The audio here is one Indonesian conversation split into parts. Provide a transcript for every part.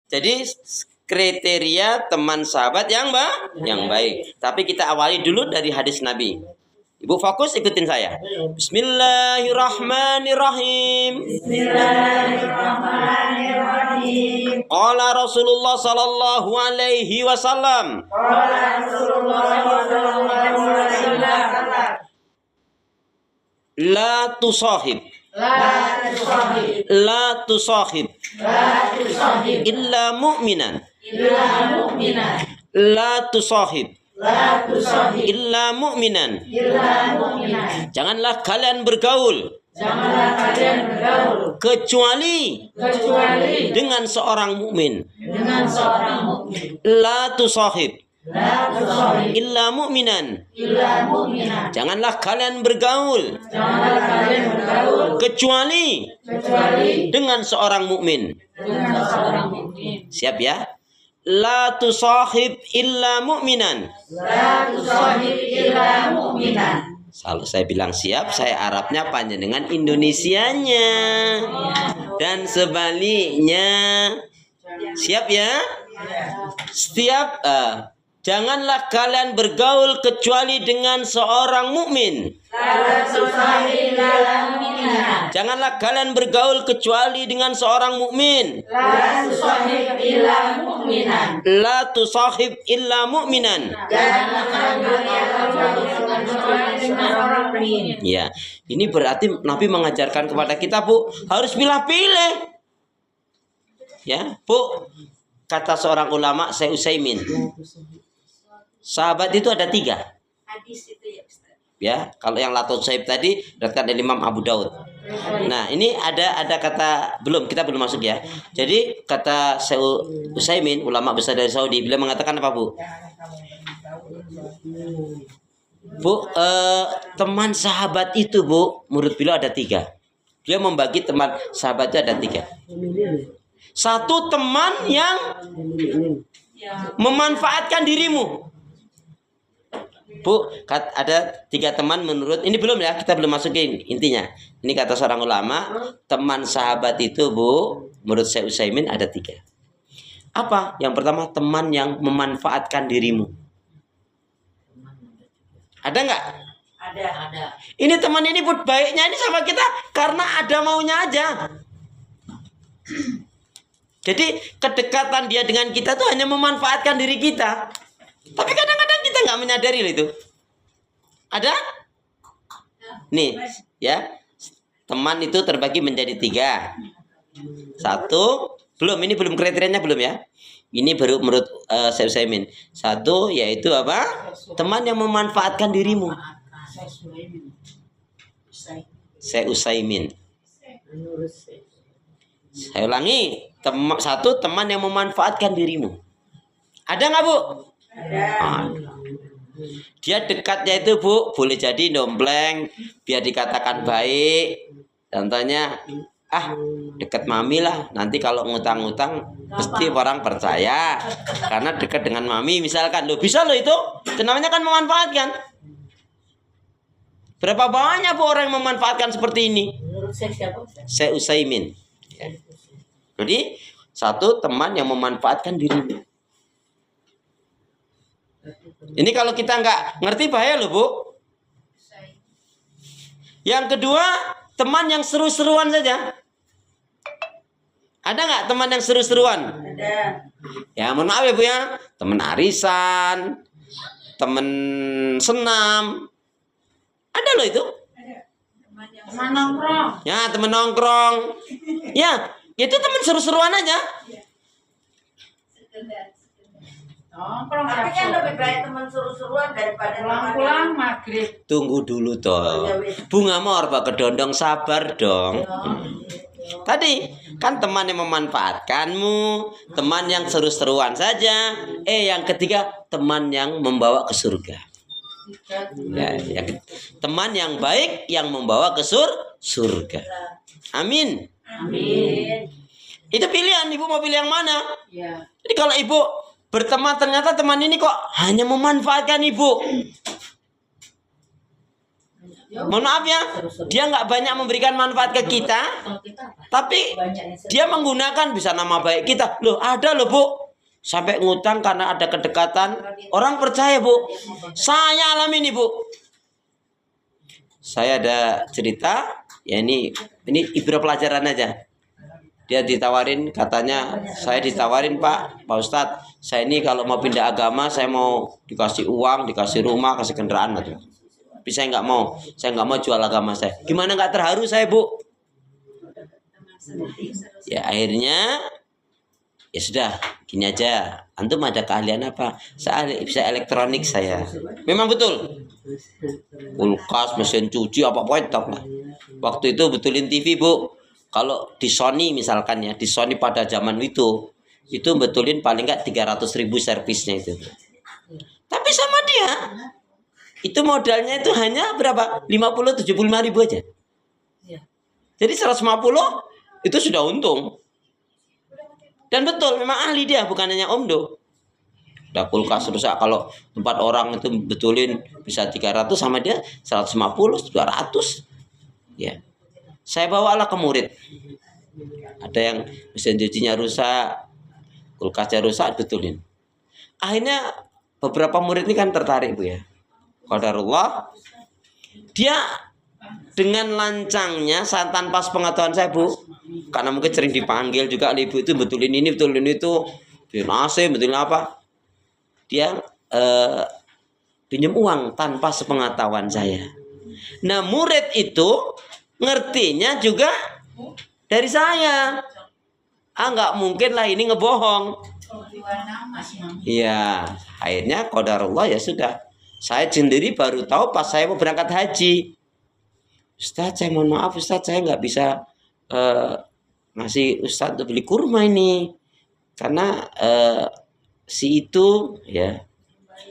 Jadi kriteria teman sahabat yang baik. Tapi kita awali dulu dari hadis Nabi. Ibu fokus, ikutin saya. Bismillahirrahmanirrahim. Bismillahirrahmanirrahim. Qala Rasulullah sallallahu alaihi wasallam. Qala Rasulullah sallallahu alaihi wasallam. La tusahib. La tusahib. La tusahib. La tusahib. Illa mu'minan. Illa mu'minan. La tusahib. La tusahib. Illa mu'minan. Illa mu'minan. Janganlah kalian bergaul Janganlah kalian bergaul kecuali dengan seorang mukmin. dengan seorang mukmin. La tusahib. La tusahib. Illa mu'minan. Illa mu'minan. Janganlah kalian bergaul Janganlah kalian bergaul kecuali dengan seorang mukmin. dengan seorang mukmin. Siap ya? La tusahib illa mu'minan. La tusahib illa mu'minan. Kalau saya bilang siap, saya Arabnya panjenengan Indonesianya. Dan sebaliknya. Siap ya? Setiap janganlah kalian bergaul kecuali dengan seorang mukmin. La tusahib illa mu'minan. Janganlah kalian bergaul kecuali dengan seorang mukmin. La tusahib illa mu'minan. La tusahib illa mu'minan. Janganlah kalian bergaul kecuali dengan seorang mukmin. Ya, ini berarti Nabi mengajarkan kepada kita, Bu, harus pilih-pilih. Ya, Bu, kata seorang ulama, Syekh Utsaimin, sahabat itu ada 3. Hadis itu ya Ustaz. Ya, kalau yang la tusahib tadi diriwayatkan dari Imam Abu Daud. Nah, ini ada kata kita belum masuk ya. Jadi kata Syekh Utsaimin, ulama besar dari Saudi, beliau mengatakan apa, Bu? Bu, teman sahabat itu, Bu, menurut beliau ada 3. Dia membagi teman sahabat itu ada 3. Satu, teman yang memanfaatkan dirimu. Bu, ada 3 teman menurut, ini belum ya, kita belum masukin intinya. Ini kata seorang ulama, teman sahabat itu, Bu, menurut Syekh Utsaimin ada 3. Apa? Yang pertama, teman yang memanfaatkan dirimu. Ada nggak? Ada. Ini teman ini, Bu, baiknya ini sama kita karena ada maunya aja. Jadi kedekatan dia dengan kita tuh hanya memanfaatkan diri kita. Tapi kadang-kadang kita nggak menyadari loh itu. Ada? Nih, ya. Teman itu terbagi menjadi 3. 1, ini belum kriterianya belum ya. Ini baru menurut Syekh Utsaimin. 1 yaitu apa? Teman yang memanfaatkan dirimu. Syekh Utsaimin. Saya ulangi, 1 teman yang memanfaatkan dirimu. Ada nggak, Bu? Ada. Dia dekatnya itu, Bu, boleh jadi dompleng biar dikatakan baik. Contohnya, dekat mami lah, nanti kalau ngutang-ngutang mesti orang percaya karena dekat dengan mami misalkan. Loh, bisa loh itu. Itu namanya kan memanfaatkan. Berapa banyak, Bu, orang yang memanfaatkan seperti ini? Menurut saya siapa? Syekh Utsaimin. Ya. Jadi 1 teman yang memanfaatkan dirimu. Ini kalau kita nggak ngerti bahaya loh, Bu. Yang kedua, teman yang seru-seruan saja. Ada nggak teman yang seru-seruan? Ada. Ya, mohon maaf ya, Bu ya. Teman arisan, teman senam. Ada loh itu. Teman nongkrong. Ya, teman nongkrong. Ya, itu teman seru-seruan aja. Nongkrong. Tapi kan lebih baik teman seru-seruan daripada pulang maghrib. Tunggu dulu toh. Bunga Morba kedondong, sabar dong. Tadi kan teman yang memanfaatkanmu, teman yang seru-seruan saja. Yang ketiga, teman yang membawa ke surga. Ya, teman yang baik yang membawa ke surga. Amin. Amin. Itu pilihan, Ibu mau pilih yang mana? Ya. Jadi kalau Ibu berteman ternyata teman ini kok hanya memanfaatkan Ibu. Mohon maaf ya, dia nggak banyak memberikan manfaat ke kita, tapi dia menggunakan bisa nama baik kita. Loh, ada loh Bu, sampai ngutang karena ada kedekatan. Orang percaya Bu, saya alami ini Bu. Saya ada cerita, ya ini ibrah pelajaran aja. Dia ditawarin, katanya saya ditawarin Pak Ustadz, saya ini kalau mau pindah agama, saya mau dikasih uang, dikasih rumah, kasih kendaraan gitu. Tapi saya nggak mau jual agama saya. Gimana nggak terharu saya Bu? Ya akhirnya ya sudah, gini aja. Antum ada keahlian apa? Saya bisa elektronik saya. Memang betul. Kulkas, mesin cuci, apa-apa itu lah. Waktu itu betulin TV Bu. Kalau di Sony misalkan ya, di Sony pada zaman itu betulin paling nggak 300.000 servisnya itu. Tapi sama dia, itu modalnya itu hanya berapa? 50-75.000 aja. Jadi 150 itu sudah untung. Dan betul, memang ahli dia, bukan hanya Omdo. Udah kulkas rusak, kalau tempat orang itu betulin bisa 300, sama dia 150, 200. Ya. Saya bawalah ke murid. Ada yang mesin cucinya rusak, kulkasnya rusak, betulin. Akhirnya beberapa murid ini kan tertarik Bu ya. Qadarullah, dia dengan lancangnya tanpa sepengetahuan saya Bu, karena mungkin sering dipanggil juga oleh ibu itu, betulin ini, betulin itu, betulin AC, betulin apa, dia pinjam uang tanpa sepengetahuan saya. Nah murid itu ngertinya juga dari saya. Nggak mungkin lah ini ngebohong. Iya, akhirnya qadarullah ya sudah. Saya sendiri baru tahu pas saya mau berangkat haji. Ustadz, saya mohon maaf Ustadz, saya nggak bisa ngasih Ustadz untuk beli kurma ini. Karena si itu ya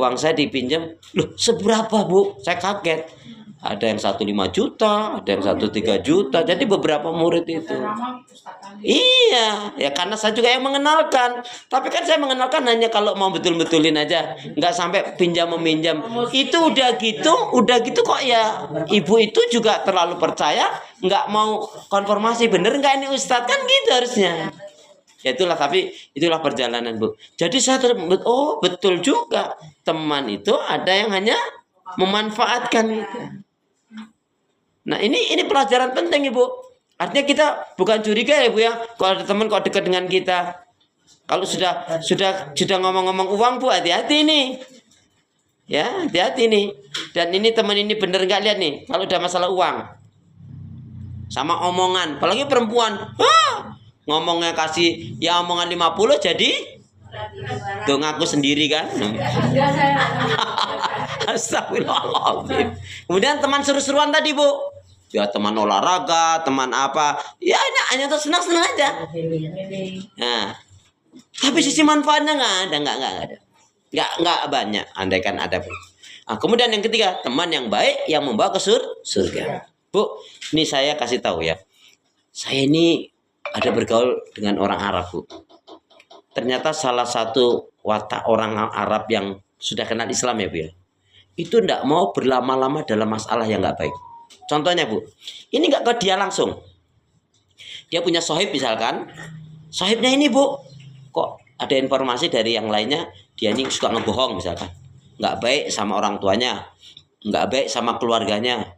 uang saya dipinjam. Loh seberapa Bu? Saya kaget. Ada yang 1,5 juta, ada yang 1,3 juta. Jadi beberapa murid itu. Iya, ya karena saya juga yang mengenalkan. Tapi kan saya mengenalkan hanya kalau mau betul-betulin aja, nggak sampai pinjam meminjam. Itu udah gitu kok ya. Ibu itu juga terlalu percaya, nggak mau konfirmasi bener nggak ini Ustadz, kan gitu harusnya. Ya itulah, tapi itulah perjalanan Bu. Jadi saya oh betul juga, teman itu ada yang hanya memanfaatkan itu. Nah ini pelajaran penting Ibu. Artinya kita bukan curiga ya Bu ya, kalau ada teman kok dekat dengan kita. Kalau sudah ngomong-ngomong uang Bu, hati-hati nih. Ya, hati-hati nih. Dan ini teman ini bener nggak lihat nih, kalau udah masalah uang. Sama omongan, apalagi perempuan. Ngomongnya kasih ya omongan 50 jadi tuh ngaku sendiri kan. Astagfirullahaladzim. Kemudian teman seru-seruan tadi Bu, ya teman olahraga, teman apa, ya ini hanya untuk senang-senang aja. Nah, tapi sisi manfaatnya nggak ada, nggak banyak. Andai kan ada Bu. Nah, kemudian yang ketiga, teman yang baik yang membawa ke surga. Bu, ini saya kasih tahu ya, saya ini ada bergaul dengan orang Arab Bu. Ternyata salah satu watak orang Arab yang sudah kenal Islam ya Bu ya, itu tidak mau berlama-lama dalam masalah yang nggak baik. Contohnya Bu, ini nggak ke dia langsung. Dia punya sohib misalkan, sohibnya ini Bu, kok ada informasi dari yang lainnya, dia ini suka ngebohong misalkan, nggak baik sama orang tuanya, nggak baik sama keluarganya.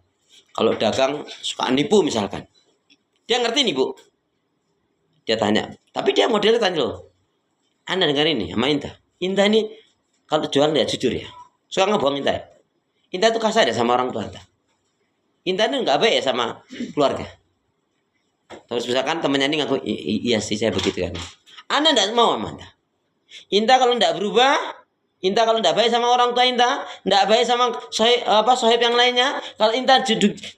Kalau dagang suka nipu misalkan. Dia ngerti nih Bu. Dia tanya, tapi dia modelnya tanya loh, Anda dengar ini sama Inta. Inta ini kalau jual ya jujur ya, suka ngebohong Inta ya. Inta itu kasar ya sama orang tua Inta. Inta ini nggak baik ya sama keluarga. Terus misalkan temannya ini ngaku, iya sih saya begitu kan. Anda tidak mau sama Inta. Inta kalau tidak berubah, Inta kalau tidak baik sama orang tua Inta, tidak baik sama sohib yang lainnya. Kalau Inta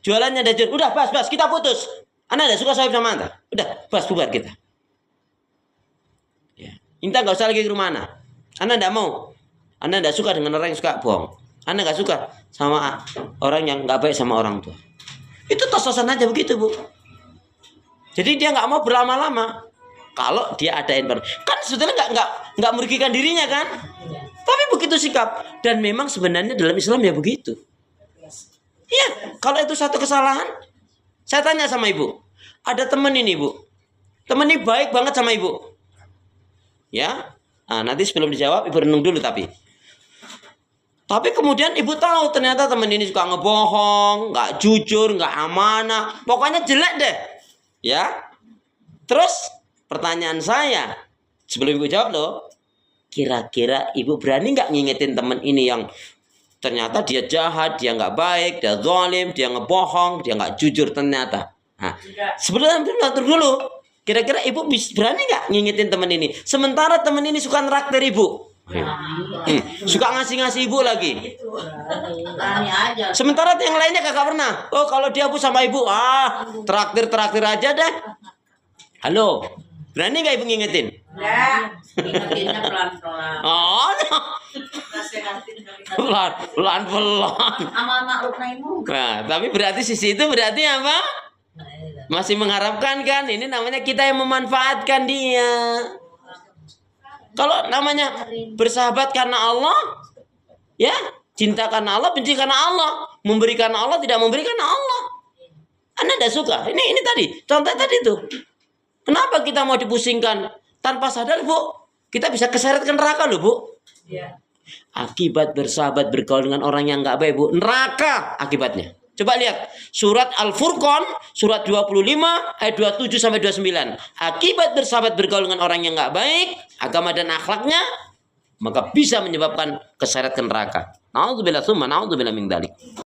jualannya ada jual, udah bas kita putus. Anda tidak suka sohib sama Anda, udah bas bubar kita. Ya. Inta nggak usah lagi ke rumah Anda. Anda tidak mau. Anda tidak suka dengan orang yang suka bohong. Anda nggak suka sama orang yang nggak baik sama orang tua. Itu tos-tosan aja begitu Bu. Jadi dia nggak mau berlama-lama. Kalau dia ada informasi, kan sebetulnya nggak merugikan dirinya kan. Tapi begitu sikap, dan memang sebenarnya dalam Islam ya begitu. Iya, kalau itu satu kesalahan, saya tanya sama ibu, ada teman ini ibu, teman ini baik banget sama ibu, ya. Nah, nanti sebelum dijawab ibu renung dulu tapi kemudian ibu tahu ternyata teman ini suka ngebohong, nggak jujur, nggak amanah, pokoknya jelek deh, ya. Terus pertanyaan saya sebelum ibu jawab loh, kira-kira ibu berani nggak ngingetin teman ini yang ternyata dia jahat, dia nggak baik, dia zalim, dia ngebohong, dia nggak jujur ternyata. Nah, sebelum atur dulu, kira-kira ibu berani nggak ngingetin teman ini? Sementara teman ini suka neraktir ibu. Suka ngasih ibu lagi. Berani aja. Sementara yang lainnya kagak pernah. Oh, kalau dia bu sama ibu, traktir aja deh. Halo, berani nggak ibu ngingetin? Ya, ingetinnya pelan-pelan. Oh, pelan. Sama makhluk naimu. Nah, tapi berarti sisi itu berarti apa? Masih mengharapkan kan? Ini namanya kita yang memanfaatkan dia. Kalau namanya bersahabat karena Allah, ya, cinta karena Allah, benci karena Allah, memberi karena Allah, tidak memberi karena Allah. Anda tidak suka. Ini tadi, contoh tadi tuh. Kenapa kita mau dipusingkan tanpa sadar, Bu? Kita bisa keseret ke neraka loh, Bu. Iya. Akibat bersahabat bergaul dengan orang yang nggak baik, Bu. Neraka akibatnya. Coba lihat surat Al-Furqan surat 25 ayat 27 sampai 29. Akibat bersahabat bergaul dengan orang yang nggak baik, agama dan akhlaknya, maka bisa menyebabkan keseret ke neraka. Nauzubillah tsumma nauzubillah min dzalik.